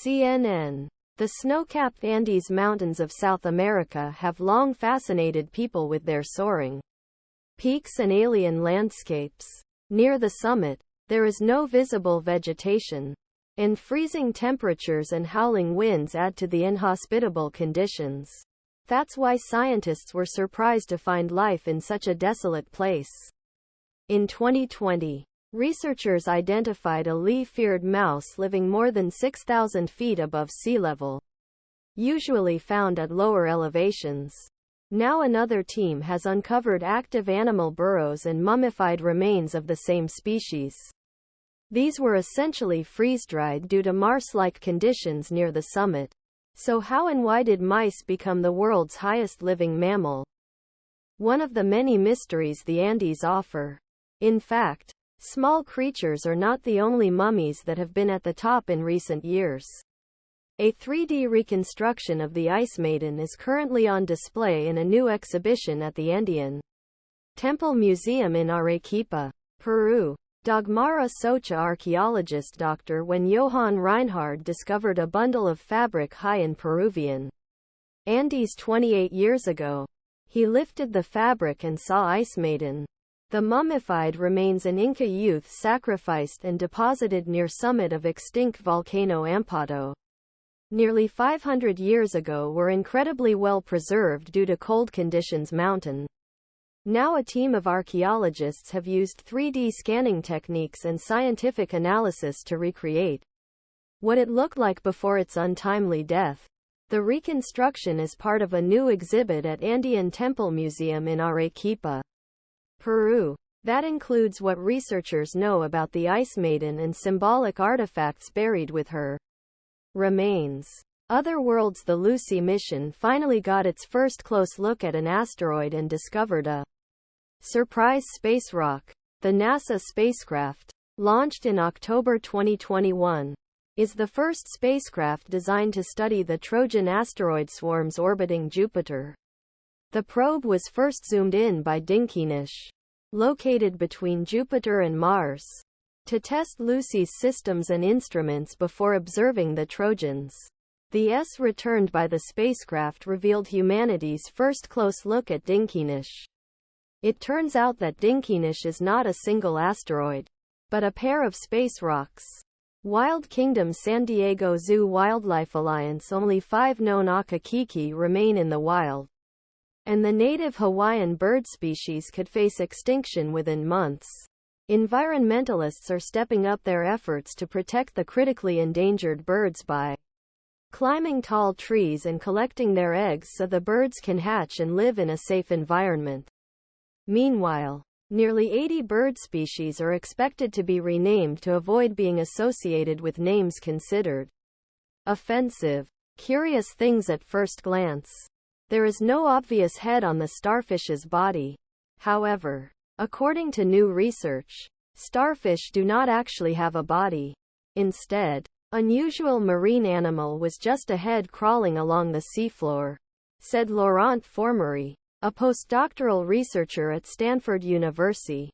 CNN. The snow-capped Andes Mountains of South America have long fascinated people with their soaring peaks and alien landscapes. Near the summit, there is no visible vegetation, and freezing temperatures and howling winds add to the inhospitable conditions. That's why scientists were surprised to find life in such a desolate place. In 2020, researchers identified a leaf-eared mouse living more than 6,000 feet above sea level, usually found at lower elevations. Now another team has uncovered active animal burrows and mummified remains of the same species. These were essentially freeze-dried due to Mars-like conditions near the summit. So how and why did mice become the world's highest living mammal? One of the many mysteries the Andes offer. In fact, small creatures are not the only mummies that have been at the top in recent years. A 3D reconstruction of the Ice Maiden is currently on display in a new exhibition at the Andean Temple Museum in Arequipa, Peru. Dagmara Socha Archaeologist Dr. when Johan Reinhard discovered a bundle of fabric high in Peruvian Andes 28 years ago. He lifted the fabric and saw Ice Maiden. The mummified remains an Inca youth sacrificed and deposited near summit of extinct volcano Ampato. Nearly 500 years ago were incredibly well preserved due to cold conditions mountain. Now a team of archaeologists have used 3D scanning techniques and scientific analysis to recreate what it looked like before its untimely death. The reconstruction is part of a new exhibit at Andean Temple Museum in Arequipa, Peru. That includes what researchers know about the Ice Maiden and symbolic artifacts buried with her remains. Other worlds. The Lucy mission finally got its first close look at an asteroid and discovered a surprise space rock. The NASA spacecraft, launched in October 2021, is the first spacecraft designed to study the Trojan asteroid swarms orbiting Jupiter. The probe was first zoomed in by Dinkinesh, located between Jupiter and Mars, to test Lucy's systems and instruments before observing the Trojans. The S returned by the spacecraft revealed humanity's first close look at Dinkinesh. It turns out that Dinkinesh is not a single asteroid, but a pair of space rocks. Wild Kingdom San Diego Zoo Wildlife Alliance. Only 5 known akikiki remain in the wild, and the native Hawaiian bird species could face extinction within months. Environmentalists are stepping up their efforts to protect the critically endangered birds by climbing tall trees and collecting their eggs so the birds can hatch and live in a safe environment. Meanwhile, nearly 80 bird species are expected to be renamed to avoid being associated with names considered offensive. Curious things at first glance. There is no obvious head on the starfish's body. However, according to new research, starfish do not actually have a body. Instead, unusual marine animal was just a head crawling along the seafloor, said Laurent Formery, a postdoctoral researcher at Stanford Universi.